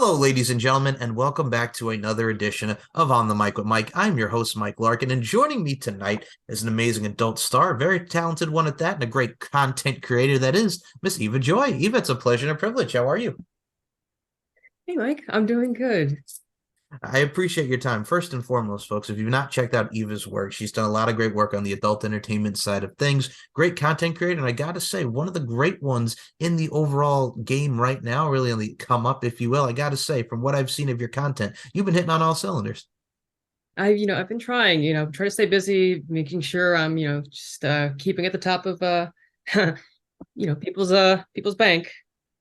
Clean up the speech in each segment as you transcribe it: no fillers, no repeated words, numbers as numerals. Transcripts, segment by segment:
Hello, ladies and gentlemen, and welcome back to another edition of On the Mic with Mike. I'm your host, Mike Larkin, and joining me tonight is an amazing adult star, a very talented one at that, and a great content creator that is Miss Eva Joy. Eva, it's a pleasure and a privilege. How are you? Hey Mike, I'm doing good. I appreciate your time. First and foremost, folks, if you've not checked out Eva's work, she's done a lot of great work on the adult entertainment side of things. Great content creator, and I gotta say, one of the great ones in the overall game right now, really on the come up, if you will. I gotta say, from what I've seen of your content, you've been hitting on all cylinders. I've been trying, trying to stay busy, making sure I'm, just keeping at the top of people's bank.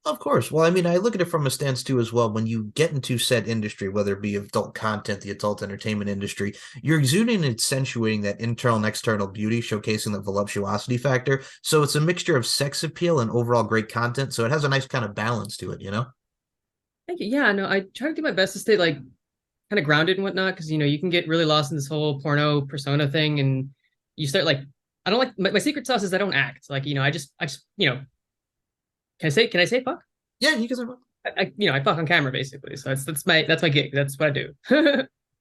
Of course. Well, I mean, I look at it from a stance too as well. When you get into said industry, whether it be adult content, the adult entertainment industry, you're exuding and accentuating that internal and external beauty, showcasing the voluptuosity factor. So it's a mixture of sex appeal and overall great content. So it has a nice kind of balance to it, you know? Thank you. Yeah, no, I try to do my best to stay like kind of grounded and whatnot, because you can get really lost in this whole porno persona thing, and you start like I don't like my secret sauce is I don't act. Like, I just can I say fuck? Yeah, you can say, I fuck on camera basically. So that's my gig. That's what I do.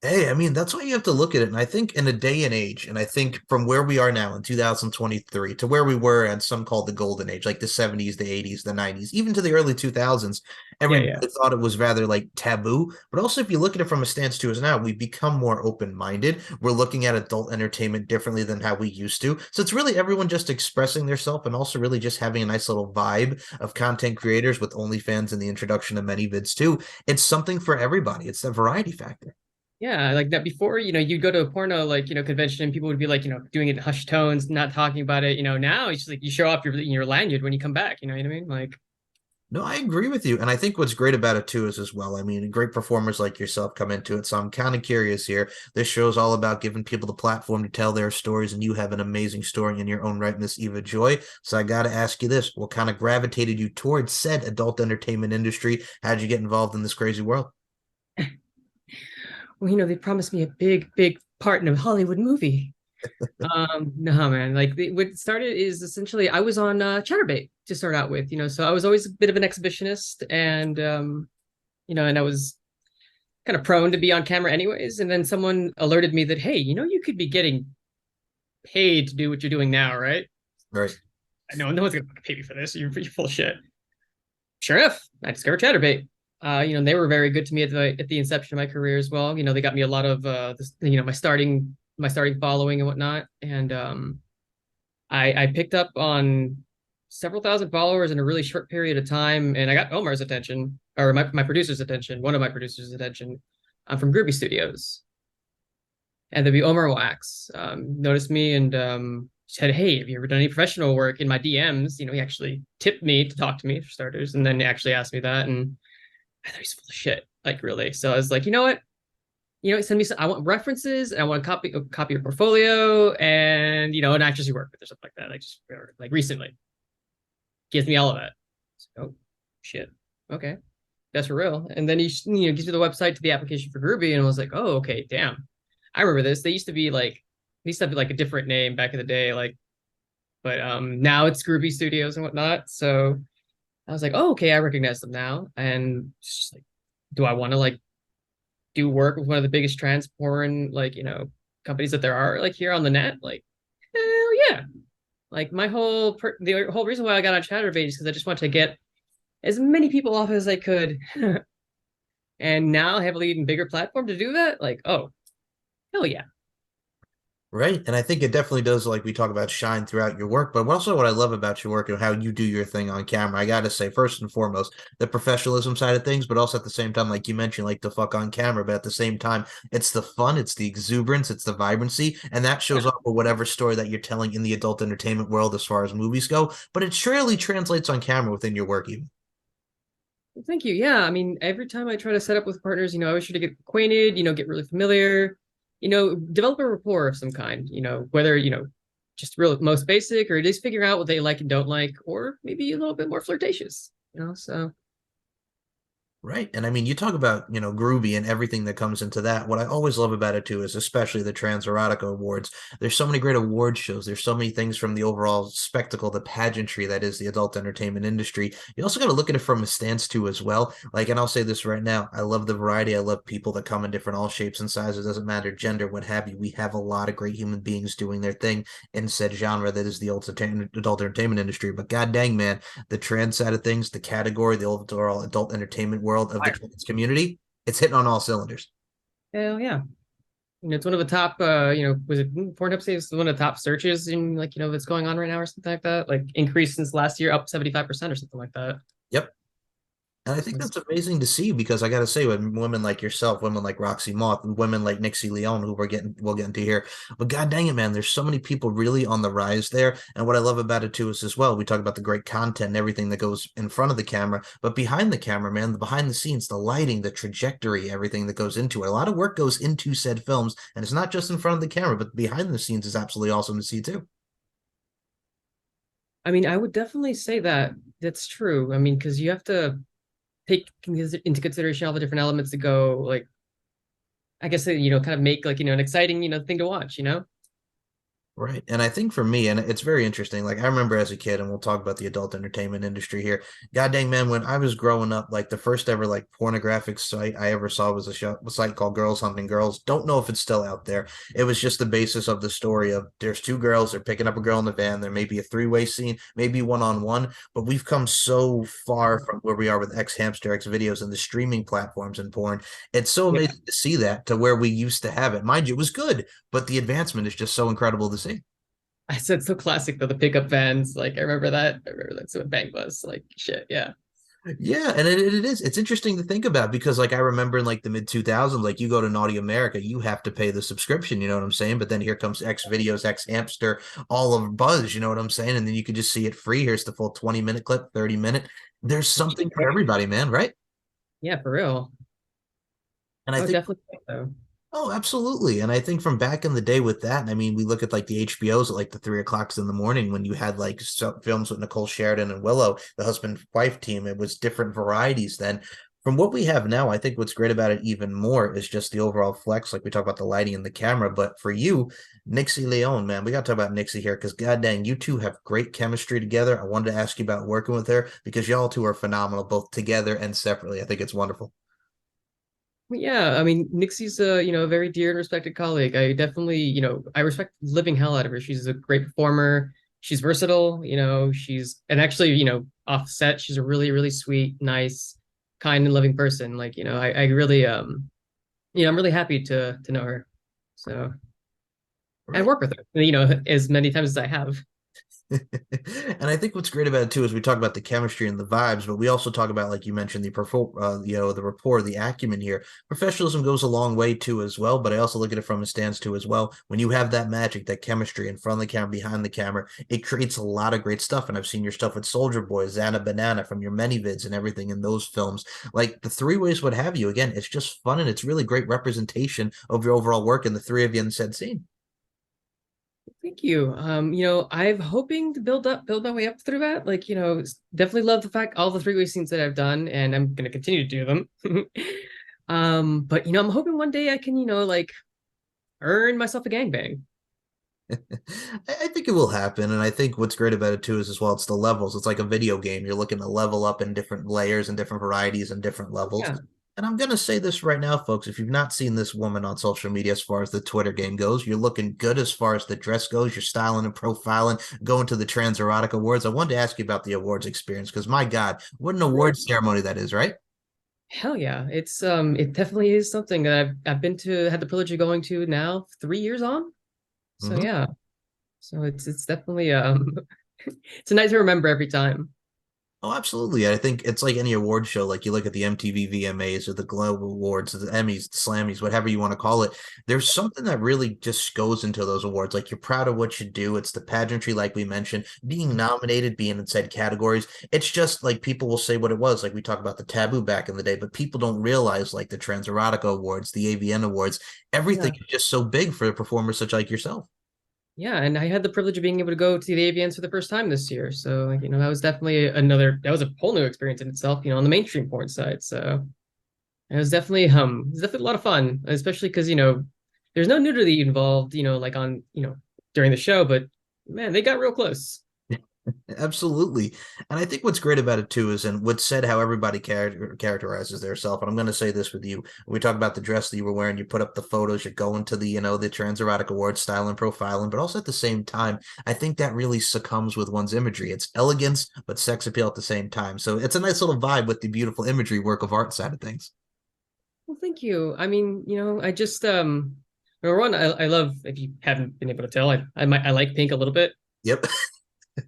hey, I mean, that's why you have to look at it. And I think in a day and age, and I think from where we are now in 2023 to where we were at some called the golden age, like the 70s, the 80s, the 90s, even to the early 2000s, Yeah, everybody yeah. thought it was rather like taboo. But also, if you look at it from a stance to us now, we've become more open minded. We're looking at adult entertainment differently than how we used to. So it's really everyone just expressing themselves and also really just having a nice little vibe of content creators with OnlyFans and the introduction of many vids too. It's something for everybody. It's the variety factor. Yeah, like that before, you'd go to a porno like, convention and people would be like, doing it in hushed tones, not talking about it. Now it's just like you show off your lanyard when you come back, you know what I mean? Like, No, I agree with you. And I think what's great about it too is as well. I mean, great performers like yourself come into it. So I'm kind of curious here. This show is all about giving people the platform to tell their stories, and you have an amazing story in your own right, Miss Eva Joy. So I got to ask you this. What kind of gravitated you towards said adult entertainment industry? How'd you get involved in this crazy world? well, they promised me a big, big part in a Hollywood movie. No, man, like what started is essentially I was on Chatterbait to start out with, so I was always a bit of an exhibitionist, and and I was kind of prone to be on camera anyways. And then someone alerted me that, hey, you could be getting paid to do what you're doing now, right? Right. No one's gonna pay me for this. You're full of shit. Sure enough, I discovered Chatterbait. They were very good to me at the inception of my career as well. They got me a lot of my starting following and whatnot. And I picked up on several thousand followers in a really short period of time, and I got Omar's attention, or my producer's attention, one of my producers' attention. I'm from Groovy Studios, and there'd be Omar Wax. Noticed me and said, "Hey, have you ever done any professional work?" In my DMs, he actually tipped me to talk to me for starters, and then he actually asked me that, and I thought he's full of shit, like really. So I was like, you know what? Send me some. I want references, and I want a copy your portfolio, and an actress you work with or something like that. Like just like recently, gives me all of that. So, oh shit, okay, that's for real. And then he gives me the website to the application for Groovy, and I was like, oh okay, damn, I remember this. They used to have like a different name back in the day, like, but now it's Groovy Studios and whatnot. So I was like, oh okay, I recognize them now, and just like, do I want to like do work with one of the biggest trans porn like companies that there are like here on the net? Like, hell yeah. Like the whole reason why I got on Chatterbait is because I just want to get as many people off as I could. And now I have an even bigger platform to do that. Like, oh hell yeah. Right. And I think it definitely does, like we talk about, shine throughout your work. But also, what I love about your work and how you do your thing on camera, I got to say, first and foremost, the professionalism side of things, but also at the same time, like you mentioned, like the fuck on camera. But at the same time, it's the fun, it's the exuberance, it's the vibrancy. And that shows Yeah. up for whatever story that you're telling in the adult entertainment world as far as movies go. But it surely translates on camera within your work, even. Well, thank you. Yeah. I mean, every time I try to set up with partners, I always try to get acquainted, get really familiar, develop a rapport of some kind, whether, just real most basic, or just figure out what they like and don't like, or maybe a little bit more flirtatious, so Right. And I mean, you talk about, Groovy and everything that comes into that. What I always love about it too is especially the Trans Erotica Awards. There's so many great award shows. There's so many things from the overall spectacle, the pageantry that is the adult entertainment industry. You also got to look at it from a stance too as well. Like, and I'll say this right now, I love the variety. I love people that come in different all shapes and sizes. Doesn't matter gender, what have you. We have a lot of great human beings doing their thing in said genre that is the adult entertainment industry. But god dang, man, the trans side of things, the category, the overall adult entertainment world of the trans community, it's hitting on all cylinders. Hell yeah. It's one of the top, was it Pornhub says it's one of the top searches in like, that's going on right now or something like that? Like increased since last year, up 75% or something like that. Yep. And I think that's amazing to see because I got to say, when women like yourself, women like Roxy Moth, and women like Nixie Leon, who we'll get into here, but god dang it, man, there's so many people really on the rise there. And what I love about it too is as well, we talk about the great content and everything that goes in front of the camera, but behind the camera, man, the behind the scenes, the lighting, the trajectory, everything that goes into it. A lot of work goes into said films, and it's not just in front of the camera, but behind the scenes is absolutely awesome to see too. I mean, I would definitely say that that's true. I mean, because you have to take into consideration all the different elements to go, like, I guess, kind of make like, an exciting, thing to watch, Right. And I think for me, and it's very interesting, like I remember as a kid, and we'll talk about the adult entertainment industry here. God dang, man, when I was growing up, like the first ever like pornographic site I ever saw was a site called Girls Hunting Girls. Don't know if it's still out there. It was just the basis of the story of there's two girls, they're picking up a girl in the van. There may be a three-way scene, maybe one-on-one, but we've come so far from where we are with X Hamster, X videos and the streaming platforms and porn. It's so Yeah. amazing to see that to where we used to have it. Mind you, it was good, but the advancement is just so incredible to see. I said so classic though, the pickup vans. Like I remember that. I remember that's what Bang was. Like shit, yeah. Yeah, and it is. It's interesting to think about because, like, I remember in like the mid 2000s, like you go to Naughty America, you have to pay the subscription. You know what I'm saying? But then here comes X Videos, X Hamster, all of Buzz. You know what I'm saying? And then you can just see it free. Here's the full 20-minute clip, 30-minute. There's something for everybody, man. Right? Yeah, for real. And I I would think definitely think so. Oh, absolutely. And I think from back in the day with that, I mean, we look at like the HBOs at like the 3 o'clocks in the morning when you had like films with Nicole Sheridan and Willow, the husband wife team. It was different varieties then. From what we have now, I think what's great about it even more is just the overall flex. Like we talk about the lighting and the camera. But for you, Nixie Leone, man, we got to talk about Nixie here because god dang, you two have great chemistry together. I wanted to ask you about working with her because y'all two are phenomenal, both together and separately. I think it's wonderful. Yeah, I mean, Nixie's a very dear and respected colleague. I definitely, I respect the living hell out of her. She's a great performer. She's versatile, and actually, off set, she's a really, really sweet, nice, kind and loving person. Like, I really, I'm really happy to know her. So, and Right. work with her, as many times as I have. And I think what's great about it too is we talk about the chemistry and the vibes, but we also talk about, like you mentioned, the rapport, the acumen here. Professionalism goes a long way too, as well. But I also look at it from a stance too, as well. When you have that magic, that chemistry in front of the camera, behind the camera, it creates a lot of great stuff. And I've seen your stuff with Soldier Boy, Xana Banana from your many vids and everything in those films, like the three ways, what have you. Again, it's just fun and it's really great representation of your overall work and the three of you in said scene. Thank you. I'm hoping to build my way up through that. Like, definitely love the fact all the three-way scenes that I've done, and I'm gonna continue to do them. But I'm hoping one day I can, like earn myself a gangbang. I think it will happen, and I think what's great about it too is as well it's the levels. It's like a video game. You're looking to level up in different layers and different varieties and different levels. Yeah. And I'm gonna say this right now, folks. If you've not seen this woman on social media as far as the Twitter game goes, you're looking good as far as the dress goes. You're styling and profiling, going to the Trans Erotic Awards. I wanted to ask you about the awards experience because my God, what an award ceremony that is, right? Hell yeah. It definitely is something that I've been to had the privilege of going to now 3 years on. So Mhm. yeah. So it's definitely it's a night to remember every time. Oh, absolutely. I think it's like any award show. Like you look at the MTV VMAs or the Global Awards or the Emmys, the Slammys, whatever you want to call it. There's something that really just goes into those awards. Like you're proud of what you do. It's the pageantry, like we mentioned, being nominated, being in said categories. It's just like people will say what it was. Like we talk about the taboo back in the day, but people don't realize like the Trans Erotica Awards, the AVN Awards, everything Yeah. is just so big for performers such like yourself. Yeah, and I had the privilege of being able to go to the AVNs for the first time this year. So, that was definitely that was a whole new experience in itself, on the mainstream porn side. So, it was definitely a lot of fun, especially because there's no nudity involved, like on during the show, but man, they got real close. Absolutely. And I think what's great about it too is, and what said how everybody characterizes their self. And I'm going to say this with you. When we talk about the dress that you were wearing, you put up the photos, you're going to the Trans Erotic Awards style and profiling, but also at the same time, I think that really succumbs with one's imagery. It's elegance, but sex appeal at the same time. So it's a nice little vibe with the beautiful imagery work of art side of things. Well, thank you. I mean, I just number one, I love, if you haven't been able to tell, I like pink a little bit. Yep.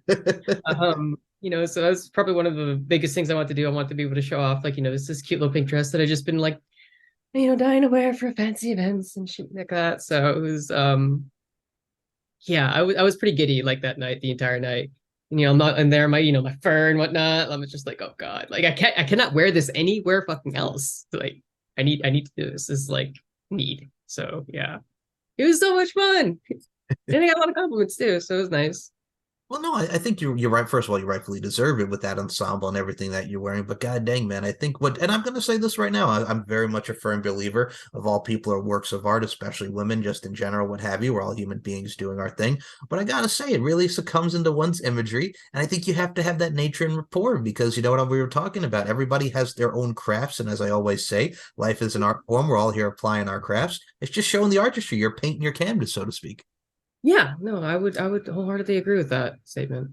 So that's probably one of the biggest things I want to do. I want to be able to show off, like, this cute little pink dress that I just been like, dying to wear for fancy events and shit like that. So it was, yeah, I was pretty giddy like that night, the entire night. And, I'm not in there, my fur and whatnot. I was just like, oh God, like I cannot wear this anywhere fucking else. Like, I need to do this. This is like need. So yeah, it was so much fun. And I got a lot of compliments too, so it was nice. Well, no, I think you're right. First of all, you rightfully deserve it with that ensemble and everything that you're wearing. But god dang, man, I think and I'm going to say this right now, I'm very much a firm believer of all people are works of art, especially women, just in general, what have you. We're all human beings doing our thing. But I got to say, it really succumbs into one's imagery. And I think you have to have that nature and rapport because you know what we were talking about. Everybody has their own crafts. And as I always say, life is an art form. We're all here applying our crafts. It's just showing the artistry. You're painting your canvas, so to speak. Yeah, no, I would wholeheartedly agree with that statement.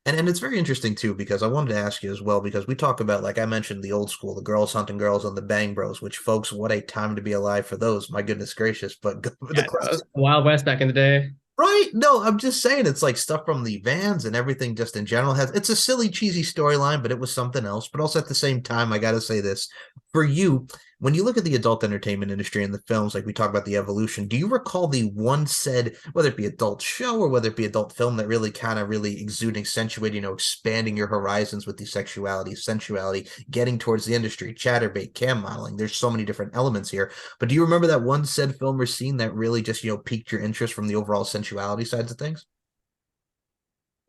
And it's very interesting too because I wanted to ask you as well because we talk about like I mentioned the old school, the girls hunting girls and the Bang Bros, which folks, what a time to be alive for those. My goodness gracious! But the Yeah, bro. It classic, was Wild West back in the day. right? No, I'm just saying it's like stuff from the Vans and everything just in general has it's a silly cheesy storyline, but it was something else. But also at the same time, I got to say this for you. When you look at the adult entertainment industry and the films, like we talk about the evolution, do you recall the one said, whether it be adult show or whether it be adult film, that really kind of really exuding, accentuating, expanding your horizons with the sexuality, sensuality, getting towards the industry, chatterbait, cam modeling? There's so many different elements here. But do you remember that one said film or scene that really just, piqued your interest from the overall sensuality sides of things?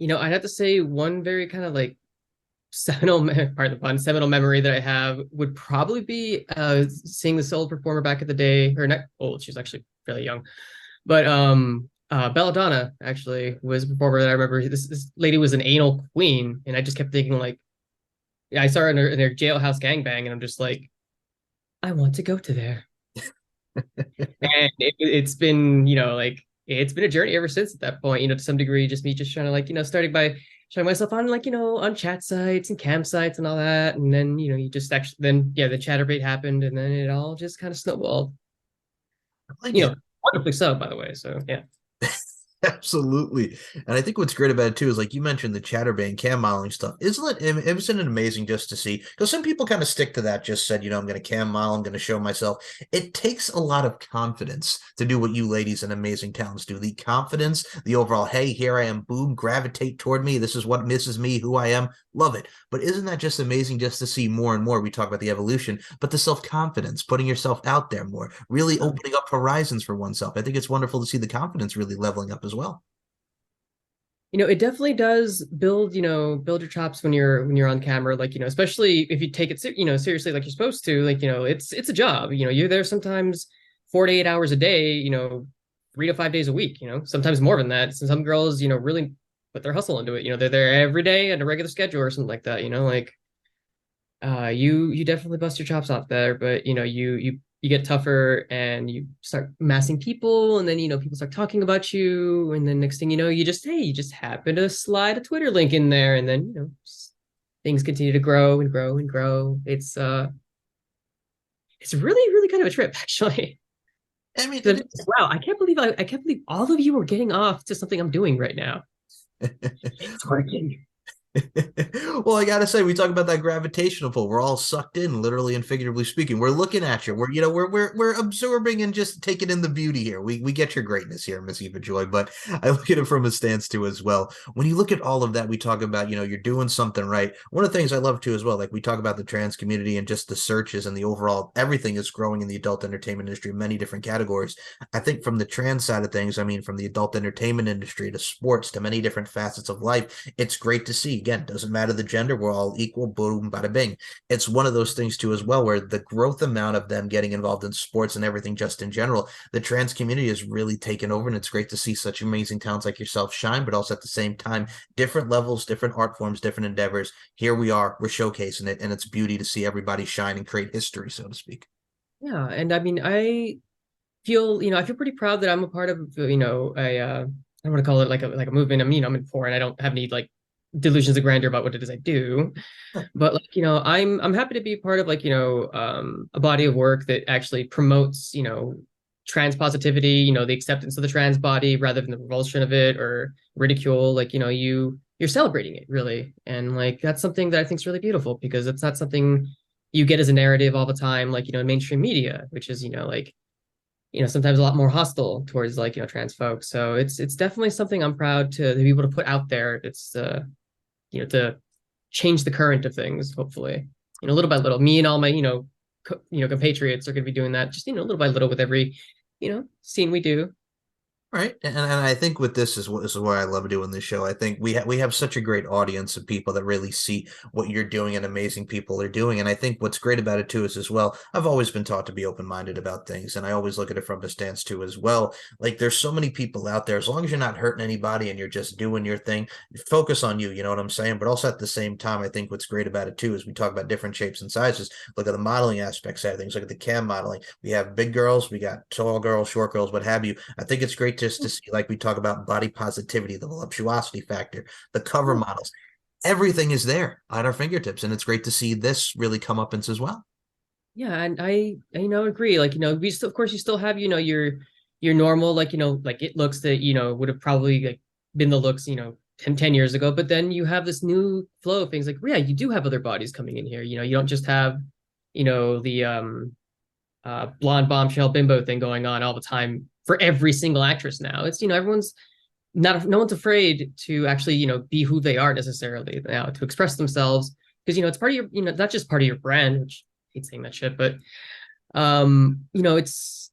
I'd have to say one very kind of like pardon the pun, seminal memory that I have would probably be seeing the solo performer back in the day, or not old, she was actually fairly young. But Belladonna actually was a performer that I remember. This lady was an anal queen, and I just kept thinking like, yeah, I saw her in her jailhouse gangbang, and I'm just like, I want to go to there. And it's been, like it's been a journey ever since at that point, to some degree, just me just trying to like, starting by showing myself on like, on chat sites and campsites and all that. And then, you just actually then yeah, the chatterbait happened and then it all just kind of snowballed. I like You it. know, wonderfully so, by the way. So yeah. Absolutely. And I think what's great about it too is like you mentioned the chatterbait cam modeling stuff. Isn't it amazing just to see? Because some people kind of stick to that, just said, I'm going to cam model, I'm going to show myself. It takes a lot of confidence to do what you ladies and amazing talents do. The confidence, the overall, hey, here I am, boom, gravitate toward me. This is what misses me, who I am. Love it. But isn't that just amazing just to see more and more? We talk about the evolution, but the self-confidence, putting yourself out there more, really opening up horizons for oneself. I think it's wonderful to see the confidence really leveling up as well. It definitely does build your chops when you're on camera, like, especially if you take it, seriously, like you're supposed to, like, it's a job, you're there sometimes 4 to 8 hours a day, 3 to 5 days a week, sometimes more than that. So some girls, really put their hustle into it. They're there every day at a regular schedule or something like that, like, you definitely bust your chops out there, but you get tougher and you start massing people, and then people start talking about you, and then next thing you know, you just happen to slide a Twitter link in there, and then things continue to grow and grow and grow. It's really really kind of a trip actually. I mean, So, wow, I can't believe all of you are getting off to something I'm doing right now. It's working. well, I gotta say, we talk about that gravitational pull. We're all sucked in, literally and figuratively speaking. We're looking at you. We're absorbing and just taking in the beauty here. We get your greatness here, Miss Eva Joy. But I look at it from a stance too as well. When you look at all of that, we talk about you're doing something right. One of the things I love too as well, like we talk about the trans community and just the searches and the overall everything is growing in the adult entertainment industry, many different categories. I think from the trans side of things, I mean, from the adult entertainment industry to sports to many different facets of life, it's great to see again, doesn't matter the gender, we're all equal, boom, bada bing. It's one of those things too as well, where the growth amount of them getting involved in sports and everything just in general, the trans community has really taken over, and it's great to see such amazing talents like yourself shine, but also at the same time, different levels, different art forms, different endeavors. Here we are, we're showcasing it, and it's beauty to see everybody shine and create history, so to speak. Yeah, and I mean, I feel pretty proud that I'm a part of, I don't want to call it like a movement. I mean, I'm in porn. I don't have any like delusions of grandeur about what it is I do, but like, I'm happy to be part of like, a body of work that actually promotes, trans positivity, the acceptance of the trans body rather than the revulsion of it or ridicule. Like, you're celebrating it really. And like that's something that I think is really beautiful because it's not something you get as a narrative all the time, like, in mainstream media, which is, like, sometimes a lot more hostile towards like, trans folks. So it's definitely something I'm proud to be able to put out there. It's to change the current of things, hopefully. Little by little. Me and all my, compatriots are going to be doing that just, little by little with every, scene we do. Right. And I think with this is what I love doing this show. I think we have such a great audience of people that really see what you're doing and amazing people are doing. And I think what's great about it too is as well, I've always been taught to be open-minded about things. And I always look at it from a stance too as well. Like there's so many people out there, as long as you're not hurting anybody and you're just doing your thing, focus on you, you know what I'm saying? But also at the same time, I think what's great about it too is we talk about different shapes and sizes. Look at the modeling aspects of things, look at the cam modeling. We have big girls, we got tall girls, short girls, what have you. I think it's great just to see, like we talk about body positivity, the voluptuosity factor, the cover models, everything is there at our fingertips. And it's great to see this really come up as well. Yeah, and I agree. Like, we still, of course, you still have, your normal, like, like it looks that, would have probably like been the looks, 10 years ago. But then you have this new flow of things like, yeah, you do have other bodies coming in here. You don't just have, the blonde bombshell bimbo thing going on all the time for every single actress now. It's, everyone's no one's afraid to actually, be who they are necessarily now, to express themselves. Because, it's part of your, not just part of your brand, which I hate saying that shit, but it's,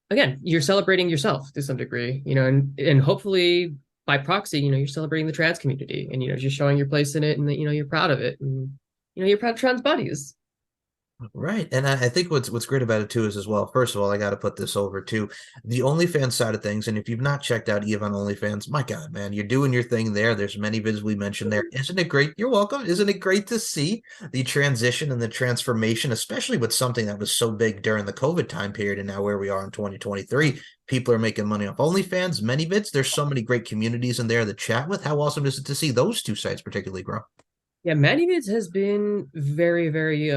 again, you're celebrating yourself to some degree, and hopefully by proxy, you're celebrating the trans community and, just showing your place in it and that, you're proud of it and, you're proud of trans bodies. Right. And I think what's great about it too is as well, first of all, I got to put this over to the OnlyFans side of things. And if you've not checked out Eve on OnlyFans, my God, man, you're doing your thing there. There's many vids we mentioned there. Isn't it great? You're welcome. Isn't it great to see the transition and the transformation, especially with something that was so big during the COVID time period and now where we are in 2023? People are making money off OnlyFans, many vids. There's so many great communities in there to chat with. How awesome is it to see those two sites particularly grow? Yeah, ManyVids has been very, very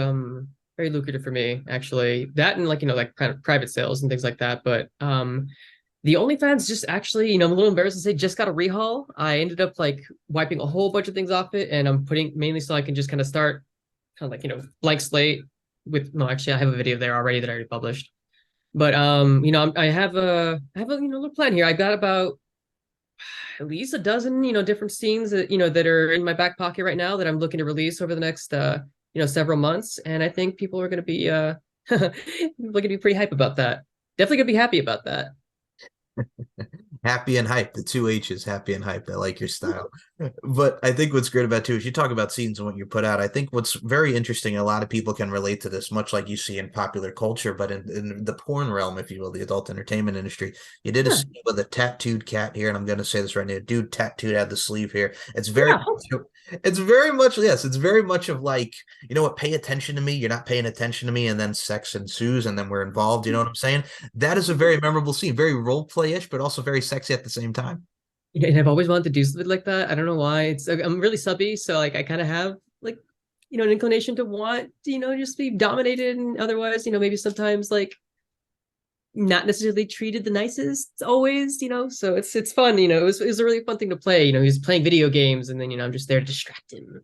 very lucrative for me, actually. That and like, like kind of private sales and things like that. But the OnlyFans just actually, I'm a little embarrassed to say, just got a rehaul. I ended up like wiping a whole bunch of things off it, and I'm putting mainly so I can just kind of start kind of like, blank slate with no, actually I have a video there already that I already published. But I have a little plan here. I got about at least a dozen, different scenes that, that are in my back pocket right now that I'm looking to release over the next several months. And I think people are going to be people are going to be pretty hype about that. Definitely going to be happy about that. Happy and hype, the two H's, happy and hype. I like your style. But I think what's great about it too is you talk about scenes and what you put out. I think what's very interesting, a lot of people can relate to this, much like you see in popular culture, but in the porn realm, if you will, the adult entertainment industry. You did a Yeah. scene with a tattooed cat here, and I'm gonna say this right now. Dude tattooed had the sleeve here. Yeah. It's very much, yes, it's very much of like, you know what, pay attention to me, you're not paying attention to me, and then sex ensues, and then we're involved, you know what I'm saying? That is a very memorable scene, very role play-ish, but also very sexy at the same time. Yeah, and I've always wanted to do something like that. I don't know why. I'm really subby, so like I kind of have like an inclination to want to, just be dominated, and otherwise, maybe sometimes like not necessarily treated the nicest always, so it's fun, it was a really fun thing to play. He was playing video games, and then I'm just there to distract him,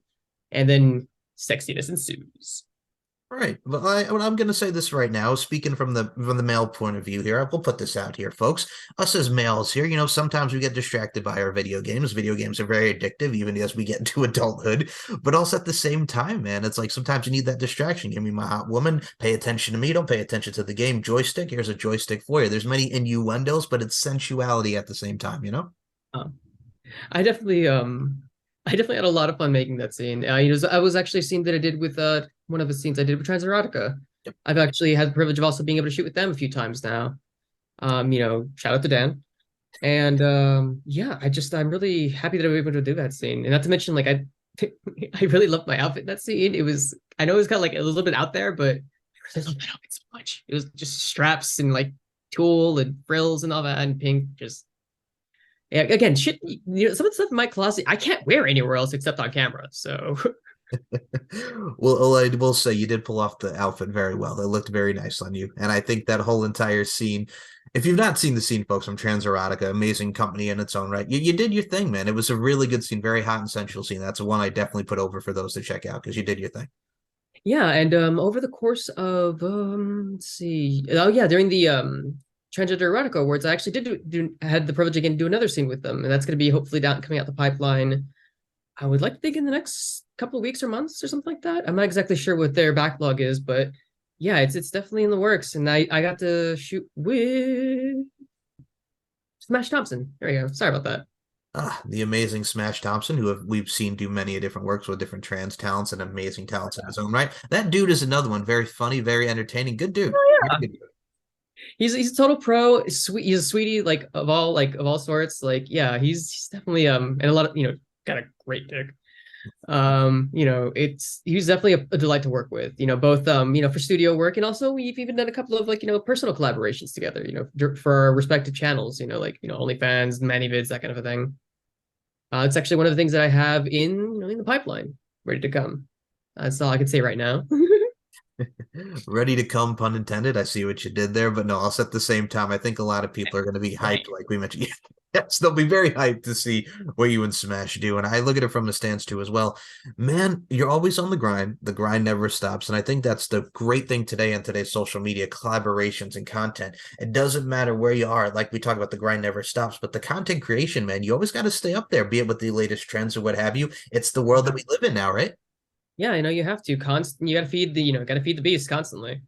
and then sexiness ensues. Right. Well, I'm going to say this right now, speaking from the male point of view here. We'll put this out here, folks. Us as males here, sometimes we get distracted by our video games. Video games are very addictive, even as we get into adulthood. But also at the same time, man, it's like sometimes you need that distraction. Give me my hot woman. Pay attention to me. Don't pay attention to the game. Joystick. Here's a joystick for you. There's many innuendos, but it's sensuality at the same time, Um, I definitely I definitely had a lot of fun making that scene. I was actually a scene that I did with one of the scenes I did with Transerotica. Yep. I've actually had the privilege of also being able to shoot with them a few times now. Shout out to Dan. And yeah, I'm really happy that I was able to do that scene. And not to mention, like I really loved my outfit in that scene. I know it was kind of like a little bit out there, but I really loved that outfit so much. It was just straps and like tulle and frills and all that and pink. Just yeah, again, shit. Some of the stuff in my closet I can't wear anywhere else except on camera. So Well, I will say you did pull off the outfit very well. It looked very nice on you. And I think that whole entire scene, if you've not seen the scene, folks, from Transerotica, amazing company in its own right. You did your thing, man. It was a really good scene, very hot and sensual scene. That's the one I definitely put over for those to check out because you did your thing. yeah, and over the course of let's see, oh yeah, during the Transgender Erotica Awards, I actually had the privilege again to do another scene with them, and that's going to be hopefully down coming out the pipeline. I would like to think in the next couple of weeks or months or something like that. I'm not exactly sure what their backlog is, but yeah, it's definitely in the works. And I got to shoot with Smash Thompson. There you go. Sorry about that. The amazing Smash Thompson, we've seen do many different works with different trans talents and amazing talents in his own right. That dude is another one, very funny, very entertaining, good dude. Very good dude. He's a total pro. Sweet, he's a sweetie, like of all sorts. Like, yeah, he's definitely and a lot of got a great dick. He's definitely a delight to work with. Both for studio work and also we've even done a couple of personal collaborations together. For our respective channels. OnlyFans, ManyVids, that kind of a thing. It's actually one of the things that I have in the pipeline, ready to come. That's all I can say right now. Ready to come, pun intended. I see what you did there, but no, also at the same time, I think a lot of people are going to be hyped, like we mentioned. Yes, they'll be very hyped to see what you and Smash do. And I look at it from the stance too as well. Man, you're always on the grind. The grind never stops. And I think that's the great thing today on today's social media collaborations and content. It doesn't matter where you are. Like we talk about, the grind never stops, but the content creation, man, you always got to stay up there, be it with the latest trends or what have you. It's the world that we live in now, right? Yeah, I know you have to you got to feed the beast constantly.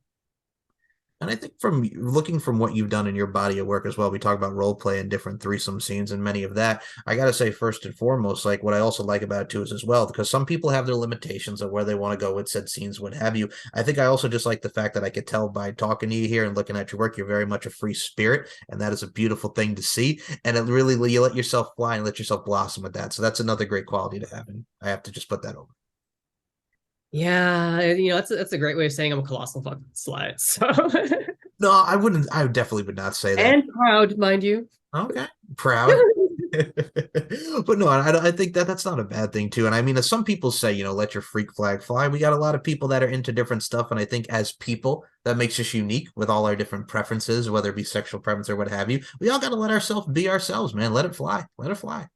And I think from looking from what you've done in your body of work as well, we talk about role play and different threesome scenes and many of that. I got to say, first and foremost, like what I also like about it too is as well, because some people have their limitations of where they want to go with said scenes, what have you. I think I also just like the fact that I could tell by talking to you here and looking at your work, you're very much a free spirit. And that is a beautiful thing to see. And it really, you let yourself fly and let yourself blossom with that. So that's another great quality to have. And I have to just put that over. Yeah, that's a great way of saying I'm a colossal fucking slut. So No, I wouldn't. I definitely would not say that. and proud, mind you. Okay, proud. But no, I think that's not a bad thing too. And I mean, as some people say, let your freak flag fly. We got a lot of people that are into different stuff, and I think as people, that makes us unique with all our different preferences, whether it be sexual preference or what have you. We all got to let ourselves be ourselves, man. Let it fly. Let it fly.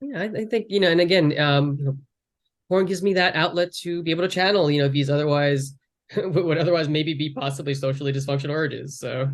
Yeah, I think and again, porn gives me that outlet to be able to channel these otherwise would otherwise maybe be possibly socially dysfunctional urges. So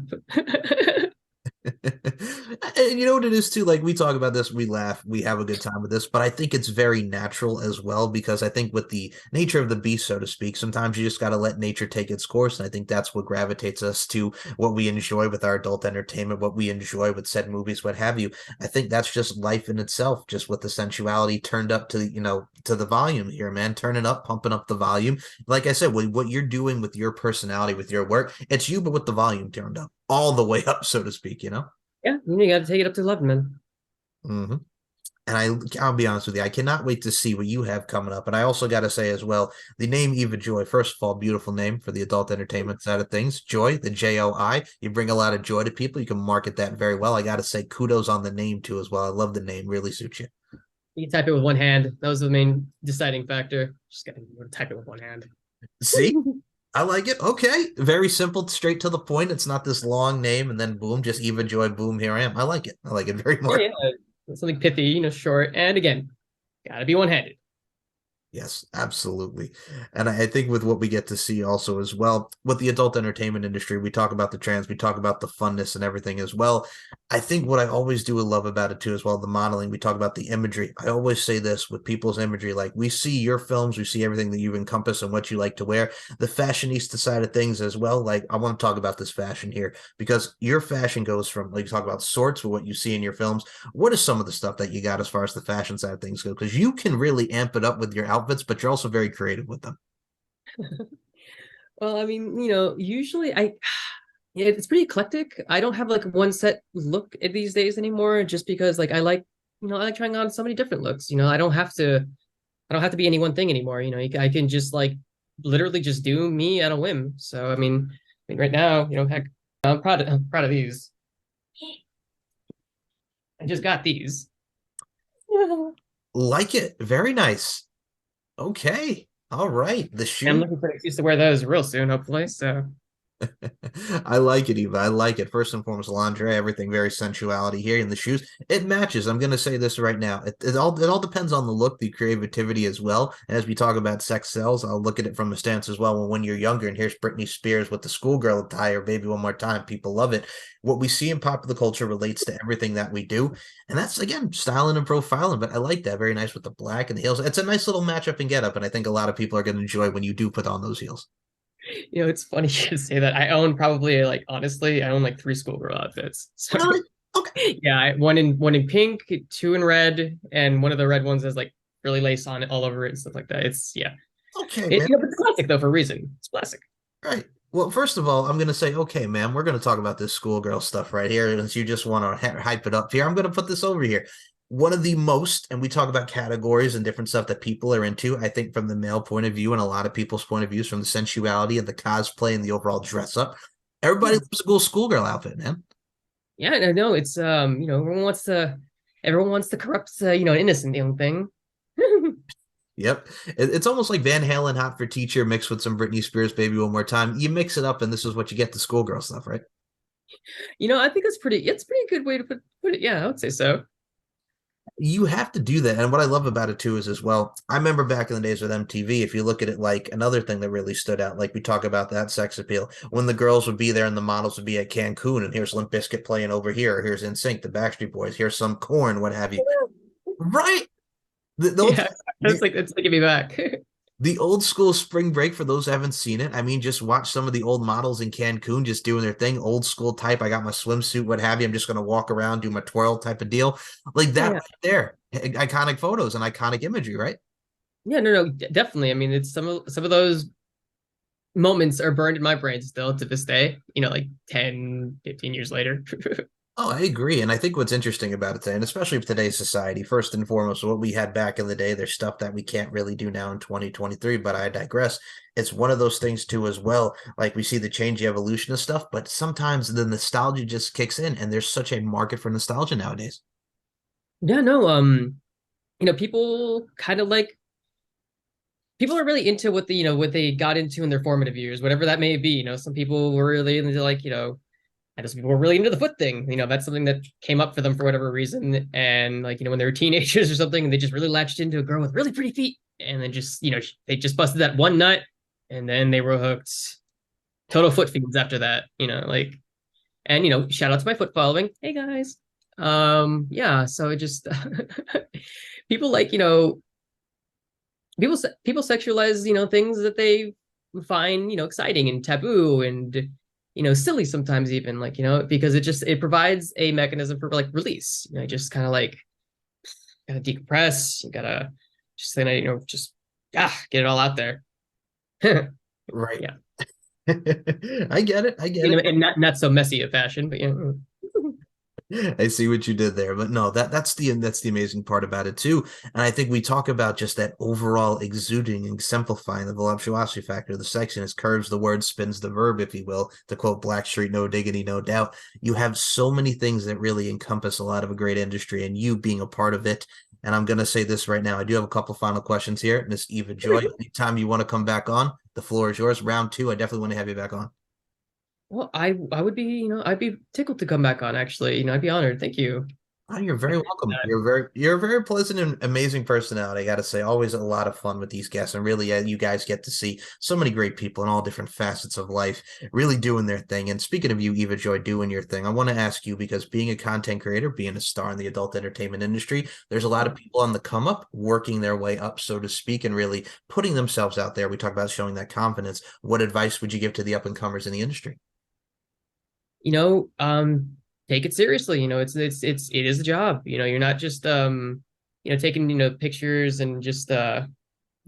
And you know what it is too? Like we talk about this, we laugh, we have a good time with this, but I think it's very natural as well because I think with the nature of the beast, so to speak, sometimes you just got to let nature take its course. And I think that's what gravitates us to what we enjoy with our adult entertainment, what we enjoy with said movies, what have you. I think that's just life in itself, just with the sensuality turned up to, to the volume here, man. Turn it up, pumping up the volume. Like I said, what you're doing with your personality, with your work, it's you, but with the volume turned up all the way up, so to speak. yeah, you got to take it up to 11, man. Mm-hmm. And I'll be honest with you, I cannot wait to see what you have coming up. And I also got to say as well, the name Eva Joy, first of all, beautiful name for the adult entertainment side of things. Joy, the Joi. You bring a lot of joy to people. You can market that very well. I got to say kudos on the name too as well. I love the name. Really suits you. You can type it with one hand. That was the main deciding factor. Just gotta type it with one hand. See? I like it. Okay. Very simple, straight to the point. It's not this long name and then boom, just Eva Joy, boom, here I am. I like it. I like it very much. Yeah, something pithy, short. And again, gotta be one-handed. Yes, absolutely. And I think with what we get to see also as well, with the adult entertainment industry, we talk about the trans, we talk about the funness and everything as well. I think what I always do love about it too, as well, the modeling, we talk about the imagery. I always say this with people's imagery, like we see your films, we see everything that you encompass and what you like to wear. The fashionista side of things as well. Like I want to talk about this fashion here because your fashion goes from like you talk about sorts with what you see in your films. What is some of the stuff that you got as far as the fashion side of things go? Because you can really amp it up with your outfits, but you're also very creative with them. Well, I mean, usually yeah, it's pretty eclectic. I don't have like one set look these days anymore, just because like I like trying on so many different looks. I don't have to be any one thing anymore. I can just like literally just do me at a whim. So I mean, right now, heck, I'm proud of these. I just got these. Like it. Very nice. Okay. All right. The I'm shoe. looking for an excuse to wear those real soon, hopefully. So I like it, Eva. I like it. First and foremost, lingerie, everything very sensuality here in the shoes. It matches. I'm gonna say this right now. It all depends on the look, the creativity as well. And as we talk about sex sells, I'll look at it from a stance as well. When you're younger, and here's Britney Spears with the schoolgirl attire, baby one more time. People love it. What we see in popular culture relates to everything that we do. And that's again styling and profiling. But I like that. Very nice with the black and the heels. It's a nice little matchup and get up. And I think a lot of people are gonna enjoy when you do put on those heels. it's funny you should say that. I own probably like honestly, I own like three schoolgirl outfits. So Really? Okay. yeah, one in pink, two in red, and one of the red ones has like really lace on it all over it and stuff like that. It's yeah. Okay, man. But it's classic though for a reason. It's classic. Right. Well, first of all, I'm going to say, okay, ma'am, we're going to talk about this schoolgirl stuff right here. Since you just want to hype it up here, I'm going to put this over here. One of the most, and we talk about categories and different stuff that people are into, I think from the male point of view and a lot of people's point of views from the sensuality and the cosplay and the overall dress up. Everybody Yeah. loves a cool schoolgirl outfit, man. Yeah, I know. It's everyone wants to corrupt an innocent young thing. Yep. It's almost like Van Halen Hot for Teacher mixed with some Britney Spears Baby One More Time. You mix it up and this is what you get, the schoolgirl stuff, right? I think it's pretty good way to put it. Yeah, I would say so. You have to do that. And what I love about it too is as well, I remember back in the days with MTV, if you look at it like another thing that really stood out, like we talk about that sex appeal, when the girls would be there and the models would be at Cancun, and here's Limp Bizkit playing over here, here's NSYNC, the Backstreet Boys, here's some corn, what have you. Right. Those Yeah, the, it's taking me back. the old school spring break for those who haven't seen it. I mean, just watch some of the old models in Cancun just doing their thing, old school type. I got my swimsuit, what have you. I'm just gonna walk around, do my twirl type of deal. Like that Yeah, right there. Iconic photos and iconic imagery, right? yeah, no, definitely. I mean, it's some of those moments are burned in my brain still to this day. Like 10, 15 years later. Oh, I agree. And I think what's interesting about it today, and especially with today's society, first and foremost, what we had back in the day, there's stuff that we can't really do now in 2023, but I digress. It's one of those things too, as well. Like we see the change, the evolution of stuff, but sometimes the nostalgia just kicks in, and there's such a market for nostalgia nowadays. Yeah, no, people kind of like people are really into what they got into in their formative years, whatever that may be. Some people were really into like, and some people were really into the foot thing. That's something that came up for them for whatever reason. And like, when they were teenagers or something, and they just really latched into a girl with really pretty feet. And then just, they just busted that one nut and then they were hooked. Total foot fiends after that, like, and shout out to my foot following. Hey guys. Yeah, so it just people like, people sexualize, things that they find, exciting and taboo and silly sometimes even like, because it provides a mechanism for like release. Just kind of like gotta decompress, you gotta just then just get it all out there. Right. Yeah. I get it. I get it. And not so messy a fashion, but I see what you did there, but no, that's the amazing part about it too. And I think we talk about just that overall exuding, exemplifying the voluptuosity factor, the sexiness, curves the word, spins the verb, if you will, to quote Blackstreet, no diggity, no doubt. You have so many things that really encompass a lot of a great industry, and you being a part of it. And I'm gonna say this right now. I do have a couple final questions here, Miss Eva Joy. Anytime you want to come back on, the floor is yours. Round two, I definitely want to have you back on. well, I would be, I'd be tickled to come back on actually. I'd be honored. Thank you. Oh, you're very welcome. You're a very pleasant and amazing personality. I got to say, always a lot of fun with these guests, and really, you guys get to see so many great people in all different facets of life, really doing their thing. And speaking of you, Eva Joy, doing your thing, I want to ask you because being a content creator, being a star in the adult entertainment industry, there's a lot of people on the come up, working their way up, so to speak, and really putting themselves out there. We talk about showing that confidence. What advice would you give to the up and comers in the industry? You know, take it seriously. You know, it is a job. You know, you're not just taking, pictures and just kind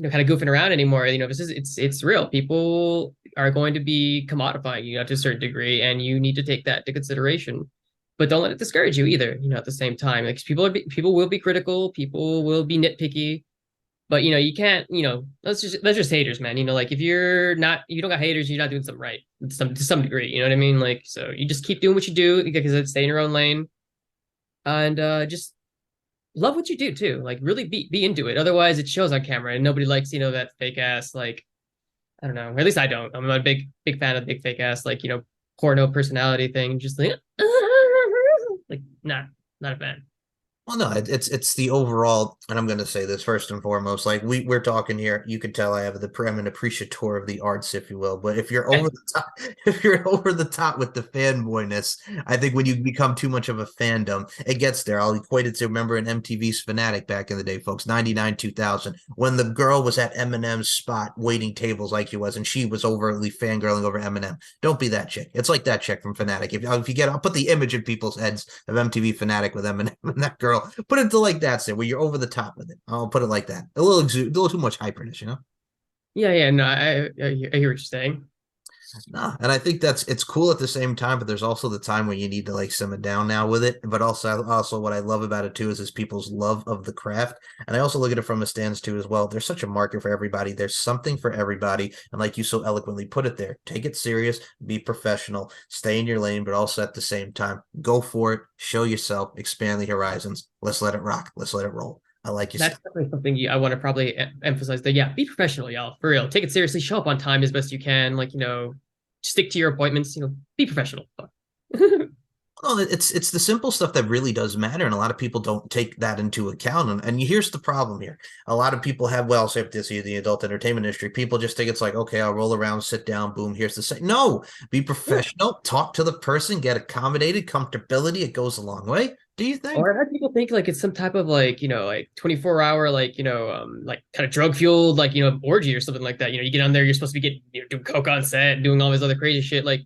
of goofing around anymore. You know, it's real. People are going to be commodifying you to a certain degree, and you need to take that into consideration. But don't let it discourage you either. You know, at the same time, like people will be critical, people will be nitpicky, but you can't. That's just haters, man. You know, like if you don't got haters, you're not doing something right to some degree. You know what I mean? Like, so you just keep doing what you do because it's stay in your own lane, and just love what you do too. Like really be into it. Otherwise, it shows on camera, and nobody likes that fake ass, like, I don't know. At least I don't. I'm a big fan of big fake ass, like porno personality thing. Just like like not a fan. Well, no, it's the overall, and I'm going to say this first and foremost. Like we're talking here, you can tell I'm an appreciator of the arts, if you will. But if you're over the top, if you're over the top with the fanboyness, I think when you become too much of a fandom, it gets there. I'll equate it to remember in MTV's Fanatic back in the day, folks, 99, 2000, when the girl was at Eminem's spot waiting tables like he was, and she was overtly fangirling over Eminem. Don't be that chick. It's like that chick from Fanatic. If you get, I'll put the image in people's heads of MTV Fanatic with Eminem and that girl. Put it to like that, say where you're over the top with it. I'll put it like that. A little too much hyperness, you know. Yeah, no, I hear what you're saying. No, and I think it's cool at the same time, but there's also the time when you need to like simmer down now with it. But also what I love about it too is people's love of the craft, and I also look at it from a stance too as well. There's such a market for everybody. There's something for everybody, and like you so eloquently put it there, take it serious, be professional, stay in your lane, but also at the same time, go for it, show yourself, expand the horizons. Let's let it rock. Let's let it roll. I like your That's stuff. definitely something I want to probably emphasize. That yeah, be professional, y'all, for real. Take it seriously. Show up on time as best you can. Like stick to your appointments. Be professional. Well, it's the simple stuff that really does matter, and a lot of people don't take that into account. And here's the problem here: a lot of people have, well, say this the adult entertainment industry, people just think it's like, okay, I'll roll around, sit down, boom, here's the say. No, be professional, talk to the person, get accommodated, comfortability. It goes a long way. Do you think? Or I've had people think like it's some type of like 24-hour like kind of drug fueled like orgy or something like that. You get on there, you're supposed to be getting doing coke on set, doing all this other crazy shit. Like,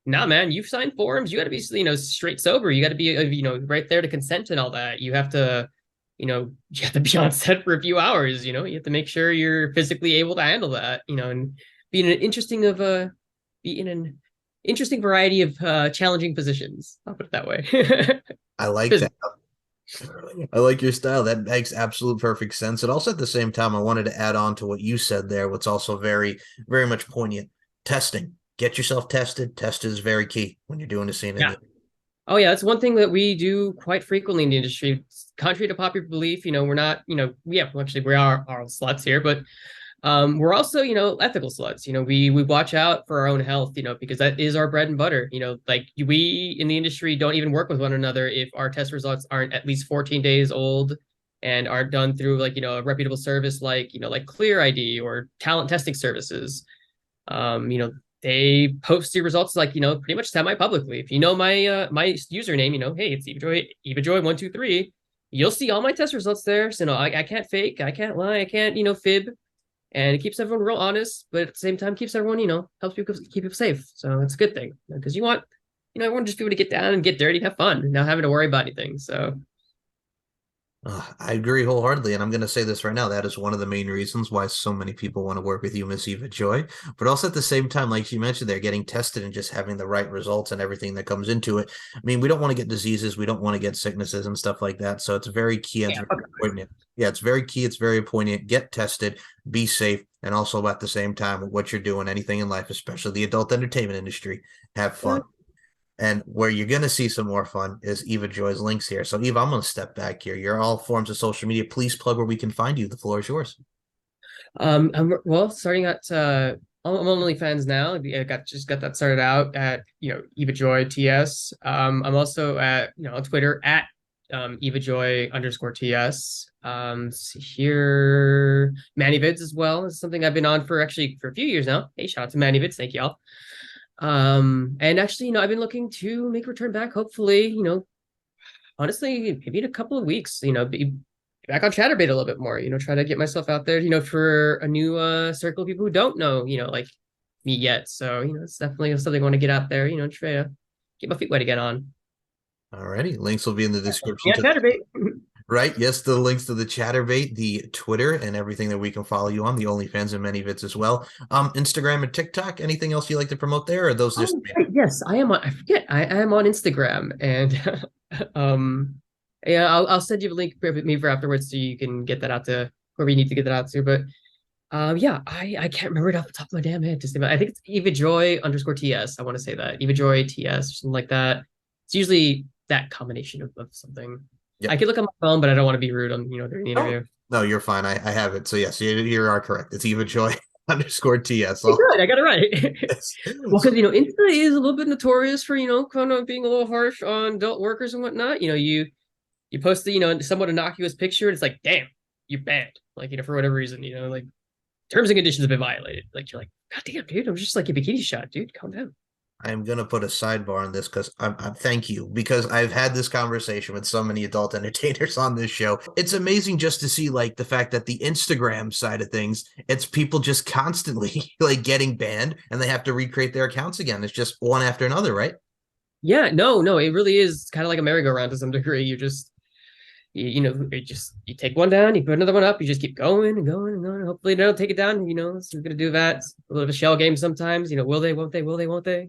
nah, man, you've signed forms. You got to be straight sober. You got to be right there to consent and all that. You have to be on set for a few hours. You have to make sure you're physically able to handle that. And be in an interesting variety of challenging positions. I'll put it that way. I like that. I like your style. That makes absolute perfect sense. And also at the same time, I wanted to add on to what you said there, what's also very, very much poignant. Testing. Get yourself tested. Test is very key when you're doing a scene. Yeah. Oh yeah, that's one thing that we do quite frequently in the industry. Contrary to popular belief, we're not, actually we are sluts here, but we're also, ethical sluts. We watch out for our own health, because that is our bread and butter. Like we in the industry don't even work with one another if our test results aren't at least 14 days old and are done through like, a reputable service like Clear ID or talent testing services. They post the results like, pretty much semi-publicly. If my username, hey, it's EvaJoy123, you'll see all my test results there. So no, I can't fake, I can't lie, I can't, fib. And it keeps everyone real honest, but at the same time keeps everyone, helps people keep it safe. So it's a good thing because you want, everyone just people to get down and get dirty and have fun, not having to worry about anything. So I agree wholeheartedly, and I'm going to say this right now. That is one of the main reasons why so many people want to work with you, Miss Eva Joy. But also at the same time, like you mentioned, they're getting tested and just having the right results and everything that comes into it. I mean, we don't want to get diseases, we don't want to get sicknesses and stuff like that. So it's very key. It's very important. Yeah, it's very key. It's very poignant. Get tested, be safe, and also at the same time, what you're doing, anything in life, especially the adult entertainment industry, have fun. And where you're going to see some more fun is Eva Joy's links here. So, Eva, I'm going to step back here. You're all forms of social media. Please plug where we can find you. The floor is yours. Well, starting at I'm OnlyFans now. I just got that started out at Eva Joy TS. I'm also at on Twitter at Eva Joy underscore TS. Here, Manny Vids as well is something I've been on for actually for a few years now. Hey, shout out to Manny Vids, thank y'all. And actually, I've been looking to make a return back. Hopefully, honestly, maybe in a couple of weeks. Be back on Chatterbait a little bit more. Try to get myself out there. For a new circle of people who don't know, like me yet. So it's definitely something I want to get out there. Try to get my feet wet again on. Alrighty, links will be in the description Yeah, to Chatterbait. right. Yes, the links to the Chatterbait, the Twitter, and everything that we can follow you on, the OnlyFans and many bits as well. Instagram and TikTok. Anything else you like to promote there, or are those just Oh, right. Yes, I am on. I forget. I am on Instagram, and yeah, I'll send you a link for me for afterwards, so you can get that out to whoever you need to get that out to. But yeah, I can't remember it off the top of my damn head. Just I think it's Eva Joy underscore TS. I want to say that Eva Joy TS or something like that. It's usually that combination of something. yeah. I could look on my phone, but I don't want to be rude on during the Oh, interview. no, you're fine. I have it. So yes, you are correct. It's Eva Joy underscore TS. Hey, good, I got it right. Yes. Well, So because Insta is a little bit notorious for kind of being a little harsh on adult workers and whatnot. You post the somewhat innocuous picture, and it's like, damn, you're banned. Like for whatever reason, like terms and conditions have been violated. Like you're like, God damn, dude, I'm just like a bikini shot, dude. Calm down. I am gonna put a sidebar on this because I'm thank you because I've had this conversation with so many adult entertainers on this show. It's amazing just to see like the fact that the Instagram side of things, it's people just constantly like getting banned and they have to recreate their accounts again. It's just one after another, right? Yeah, no, it really is kind of like a merry-go-round to some degree. You take one down, you put another one up, you just keep going and going and going. Hopefully they don't take it down. So we're gonna do that. It's a little bit of a shell game sometimes. Will they, won't they, will they, won't they?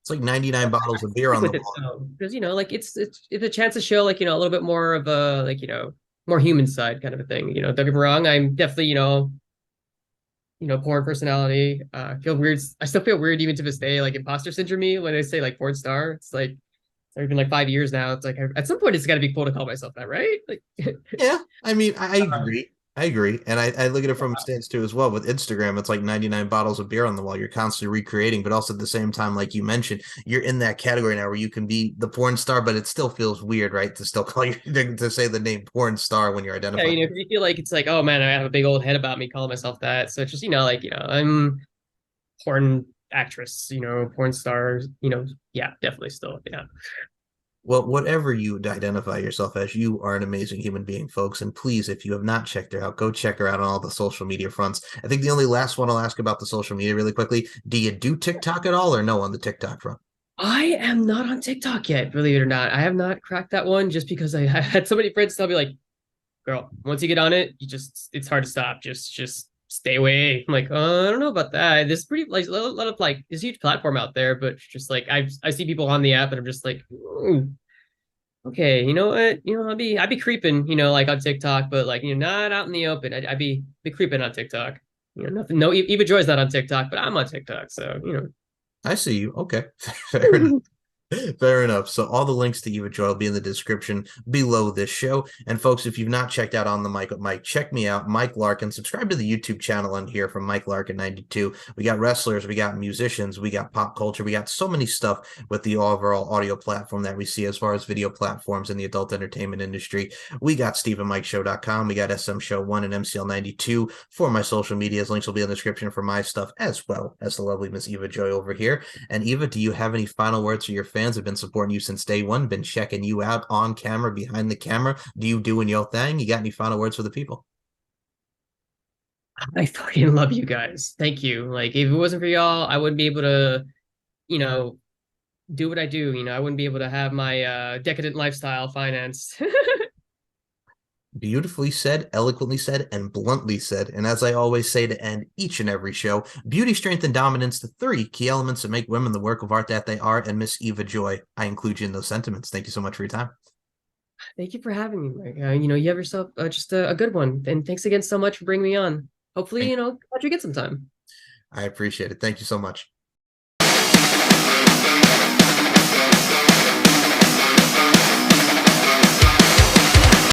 It's like 99 bottles of beer on the With it wall. though, because like it's a chance to show like a little bit more of a like more human side kind of a thing. Don't get me wrong, I'm definitely porn personality. Feel weird. I still feel weird even to this day, like imposter syndrome when I say like porn star. It's like it's already been like 5 years now. It's like at some point it's got to be cool to call myself that, right? Like, Yeah, I mean, I agree. I agree. And I look at it from a stance too as well. With Instagram, it's like 99 bottles of beer on the wall. You're constantly recreating, but also at the same time, like you mentioned, you're in that category now where you can be the porn star, but it still feels weird, right? To still call you to say the name porn star when you're yeah, identifying. if you feel like it's like, oh man, I have a big old head about me calling myself that. So it's just I'm porn actress, porn star, yeah, definitely still, yeah. Well, whatever you would identify yourself as, you are an amazing human being, folks. And please, if you have not checked her out, go check her out on all the social media fronts. I think the only last one I'll ask about the social media really quickly. Do you do TikTok at all or no on the TikTok front? I am not on TikTok yet, believe it or not. I have not cracked that one just because I had so many friends tell me like, girl, once you get on it, it's hard to stop. Just stay away. I'm like, I don't know about that. There's pretty like a lot of like there's a huge platform out there, but just like I see people on the app and I'm just like, ooh, okay, you know what? I'd be creeping, like on TikTok, but like not out in the open. I'd be creeping on TikTok. Nothing. No, Eva Joy's not on TikTok, but I'm on TikTok, so I see you. Okay. Fair enough. Fair enough. So all the links to Eva Joy will be in the description below this show. And folks, if you've not checked out On the Mic with Mike, check me out, Mike Larkin. Subscribe to the YouTube channel on here from Mike Larkin 92. We got wrestlers, we got musicians, we got pop culture, we got so many stuff with the overall audio platform that we see as far as video platforms in the adult entertainment industry. We got StephenMikeShow.com, we got SM Show 1 and MCL 92 for my social medias. Links will be in the description for my stuff as well as the lovely Miss Eva Joy over here. And Eva, do you have any final words for your fans? Have been supporting you since day one, been checking you out on camera, behind the camera. Do you doing your thing? You got any final words for the people? I fucking love you guys. Thank you. Like if it wasn't for y'all, I wouldn't be able to, you know, do what I do. I wouldn't be able to have my decadent lifestyle financed. Beautifully said, eloquently said, and bluntly said. And as I always say to end each and every show, beauty, strength, and dominance, the three key elements that make women the work of art that they are. And Miss Eva Joy, I include you in those sentiments. Thank you so much for your time. Thank you for having me. Like, you have yourself just a good one. And thanks again so much for bringing me on. Hopefully, catch you get some time. I appreciate it. Thank you so much.